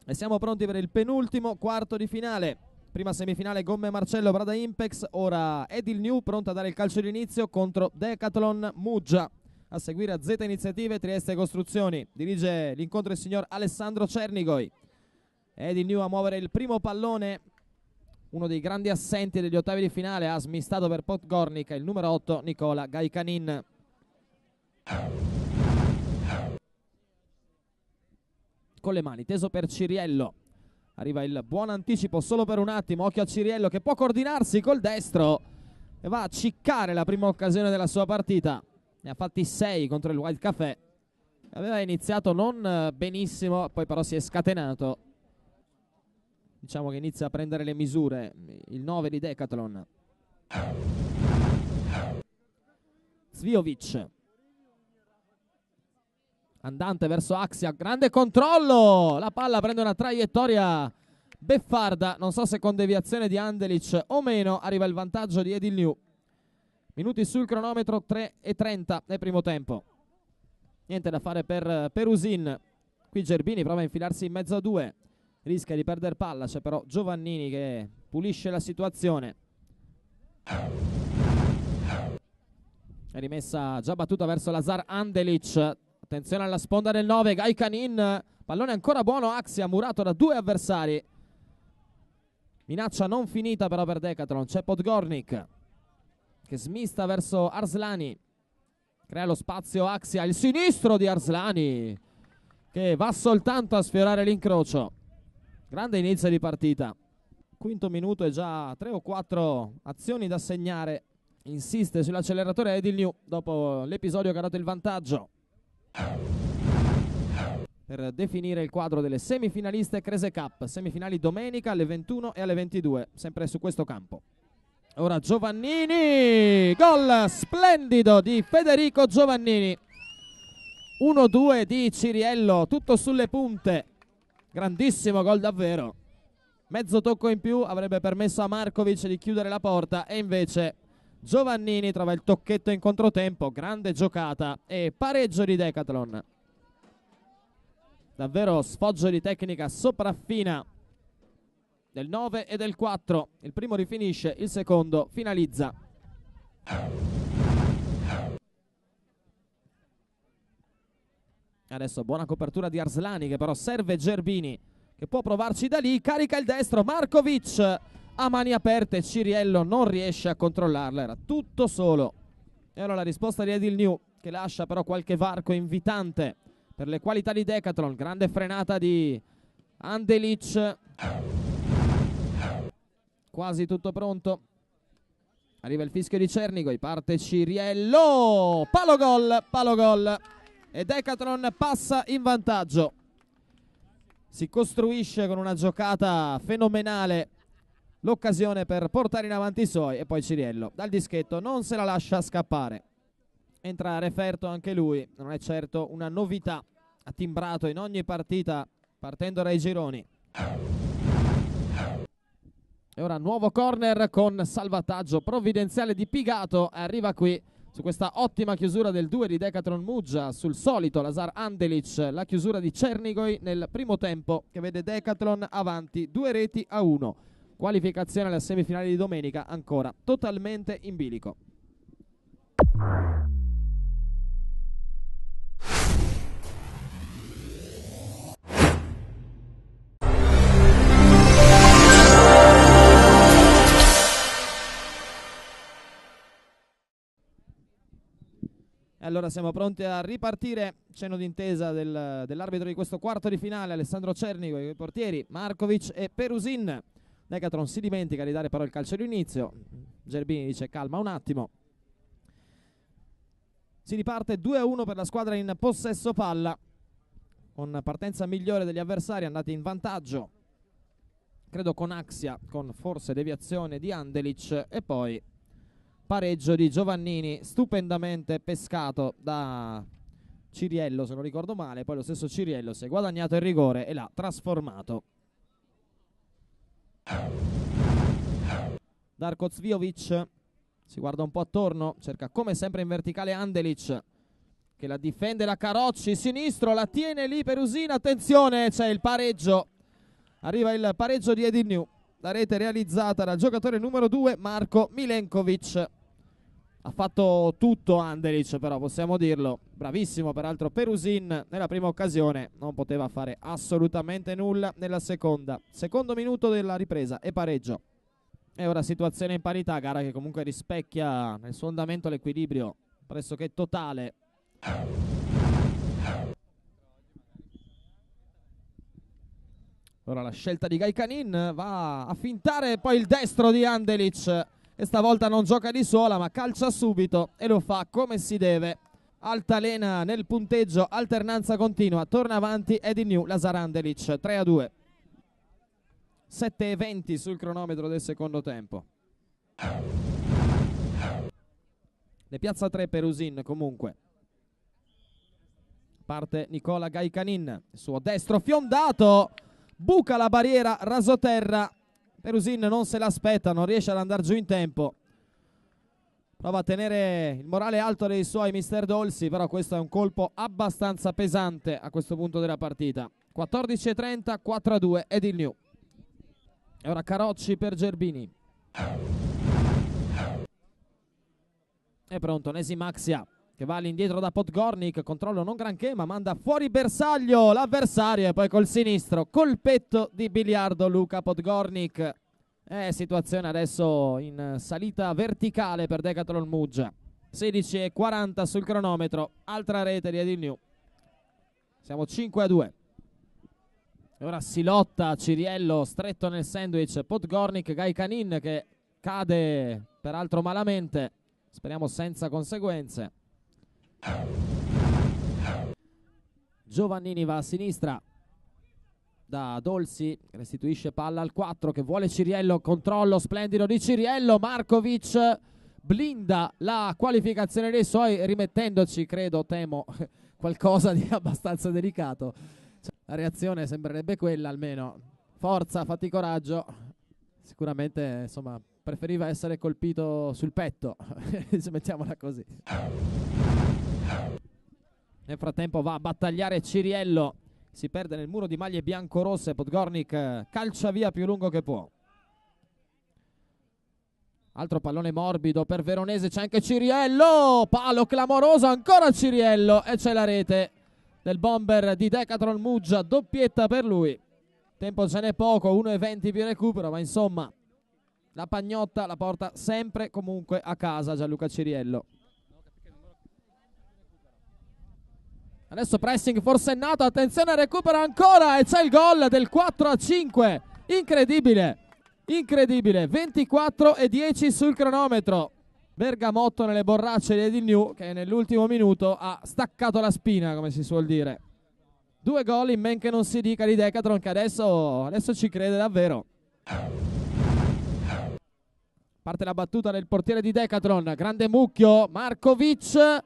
E siamo pronti per il penultimo quarto di finale. Prima semifinale Gomme Marcello Brada Impex, ora Edil New pronta a dare il calcio d'inizio contro Decathlon Muggia. A seguire a Z Iniziative Trieste Costruzioni. Dirige l'incontro il signor Alessandro Cernigoi. Edil New a muovere il primo pallone, uno dei grandi assenti degli ottavi di finale, ha smistato per Podgornik il numero 8 Nicola Gaikanin. Con le mani, teso per Ciriello. Arriva il buon anticipo solo per un attimo, occhio a Ciriello che può coordinarsi col destro e va a ciccare la prima occasione della sua partita. Ne ha fatti 6 contro il Wild Café. Aveva iniziato non benissimo, poi però si è scatenato. Diciamo che inizia a prendere le misure il 9 di Decathlon. Zviovic. Andante verso Axia, grande controllo, la palla prende una traiettoria beffarda, non so se con deviazione di Andelic o meno. Arriva il vantaggio di Edil New. Minuti sul cronometro, 3:30 nel primo tempo. Niente da fare per Perusin. Qui Gerbini prova a infilarsi in mezzo a due, rischia di perdere palla, c'è però Giovannini che pulisce la situazione. È rimessa già battuta verso Lazar Andelic. Attenzione alla sponda del 9, Gaikanin, pallone ancora buono, Axia murato da due avversari. Minaccia non finita però per Decathlon, c'è Podgornik che smista verso Arslani, crea lo spazio Axia, il sinistro di Arslani che va soltanto a sfiorare l'incrocio. Grande inizio di partita, quinto minuto e già 3 o 4 azioni da segnare. Insiste sull'acceleratore Edil New dopo l'episodio che ha dato il vantaggio. Per definire il quadro delle semifinaliste Crese Cup, semifinali domenica alle 21 e alle 22, sempre su questo campo. Ora Giovannini, gol splendido di Federico Giovannini, 1-2 di Ciriello, tutto sulle punte, grandissimo gol davvero. Mezzo tocco in più avrebbe permesso a Markovic di chiudere la porta e invece Giovannini trova il tocchetto in controtempo, grande giocata e pareggio di Decathlon. Davvero sfoggio di tecnica sopraffina del 9 e del 4. Il primo rifinisce, il secondo finalizza. Adesso buona copertura di Arslani che però serve Gerbini che può provarci da lì, carica il destro, Markovic a mani aperte, Ciriello non riesce a controllarla, era tutto solo. E ora la risposta di Edil New che lascia però qualche varco invitante per le qualità di Decathlon. Grande frenata di Andelic, quasi tutto pronto. Arriva il fischio di Cernigoi, parte Ciriello, palo gol e Decathlon passa in vantaggio. Si costruisce con una giocata fenomenale l'occasione per portare in avanti i suoi e poi Ciriello dal dischetto non se la lascia scappare. Entra Referto anche lui, non è certo una novità, ha timbrato in ogni partita partendo dai gironi. E ora nuovo corner con salvataggio provvidenziale di Pigato, arriva qui su questa ottima chiusura del 2 di Decathlon Muggia sul solito Lazar Andelic, la chiusura di Cernigoi nel primo tempo che vede Decathlon avanti 2-1. Qualificazione alle semifinali di domenica ancora totalmente in bilico. Allora siamo pronti a ripartire, cenno d'intesa dell'arbitro di questo quarto di finale, Alessandro Cernigoi, i portieri Markovic e Perusin. Decathlon si dimentica di dare però il calcio d'inizio, Gerbini dice calma un attimo. Si riparte 2-1 per la squadra in possesso palla, con partenza migliore degli avversari andati in vantaggio, credo con Axia, con forse deviazione di Andelic e poi pareggio di Giovannini stupendamente pescato da Ciriello se non ricordo male, poi lo stesso Ciriello si è guadagnato il rigore e l'ha trasformato. Darko Zviovic si guarda un po' attorno, cerca come sempre in verticale Andelic che la difende, la Carocci, sinistro, la tiene lì Perusin, attenzione, c'è il pareggio Arriva il pareggio di Edil New, la rete realizzata dal giocatore numero 2 Marko Milenkovic. Ha fatto tutto Andelic, però possiamo dirlo, bravissimo peraltro Perusin nella prima occasione, non poteva fare assolutamente nulla nella seconda. Secondo minuto della ripresa e pareggio. E ora situazione in parità, gara che comunque rispecchia nel suo andamento l'equilibrio pressoché totale. Ora la scelta di Gaikanin, va a fintare poi il destro di Andelic e stavolta non gioca di sola ma calcia subito e lo fa come si deve. Altalena nel punteggio, alternanza continua, torna avanti Edil New, Lazar Andelic 3-2. 7:20 sul cronometro del secondo tempo. Le piazza 3 Perusin comunque. Parte Nicola Gaikanin, il suo destro fiondato, buca la barriera rasoterra. Perusin non se l'aspetta, non riesce ad andare giù in tempo. Prova a tenere il morale alto dei suoi mister Dolsi, però questo è un colpo abbastanza pesante a questo punto della partita. 14:30, 4-2 Edil New. E ora Carocci per Gerbini. È pronto Nesi Maxia che va all'indietro da Podgornik, controllo non granché ma manda fuori bersaglio l'avversario e poi col sinistro colpetto di biliardo Luka Podgornik. Situazione adesso in salita verticale per Decathlon Muggia. 16:40 sul cronometro, altra rete di Edil New. Siamo 5-2. E ora si lotta, Ciriello stretto nel sandwich, Podgornik, Gaikanin che cade peraltro malamente, speriamo senza conseguenze. Giovannini va a sinistra da Dolsi, restituisce palla al 4 che vuole Ciriello, controllo splendido di Ciriello, Markovic blinda la qualificazione dei suoi rimettendoci, credo, temo, qualcosa di abbastanza delicato. La reazione sembrerebbe quella almeno, forza, fatti coraggio, sicuramente insomma preferiva essere colpito sul petto, mettiamola così. Nel frattempo va a battagliare Ciriello, si perde nel muro di maglie bianco-rosse, Podgornik calcia via più lungo che può. Altro pallone morbido per Veronese, c'è anche Ciriello, palo clamoroso, ancora Ciriello e c'è la rete del bomber di Decathlon Muggia, doppietta per lui. Tempo ce n'è poco, 1:20 più recupero, ma insomma la pagnotta la porta sempre comunque a casa Gianluca Ciriello. Adesso pressing forsennato, attenzione, recupera ancora e c'è il gol del 4-5, incredibile, incredibile, 24:10 sul cronometro. Bergamotto nelle borracce di Edil New che nell'ultimo minuto ha staccato la spina, come si suol dire. 2 gol in men che non si dica di Decathlon che adesso ci crede davvero. Parte la battuta del portiere di Decathlon, grande mucchio, Markovic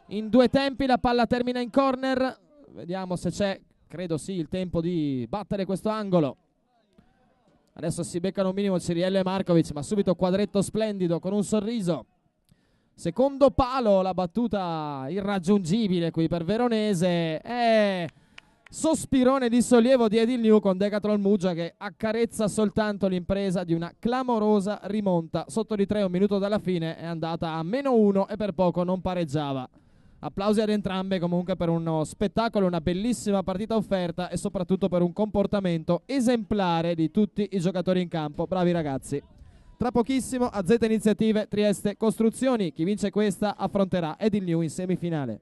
in 2 tempi, la palla termina in corner, vediamo se c'è, credo sì, il tempo di battere questo angolo. Adesso si beccano un minimo Ciriello e Markovic, ma subito quadretto splendido con un sorriso. Secondo palo, la battuta irraggiungibile qui per Veronese. Sospirone di sollievo di Edil New con Decathlon Muggia che accarezza soltanto l'impresa di una clamorosa rimonta. Sotto di 3, un minuto dalla fine, è andata a -1 e per poco non pareggiava. Applausi ad entrambe comunque per uno spettacolo, una bellissima partita offerta e soprattutto per un comportamento esemplare di tutti i giocatori in campo. Bravi ragazzi. Tra pochissimo AZ Iniziative Trieste Costruzioni. Chi vince questa affronterà Edil New in semifinale.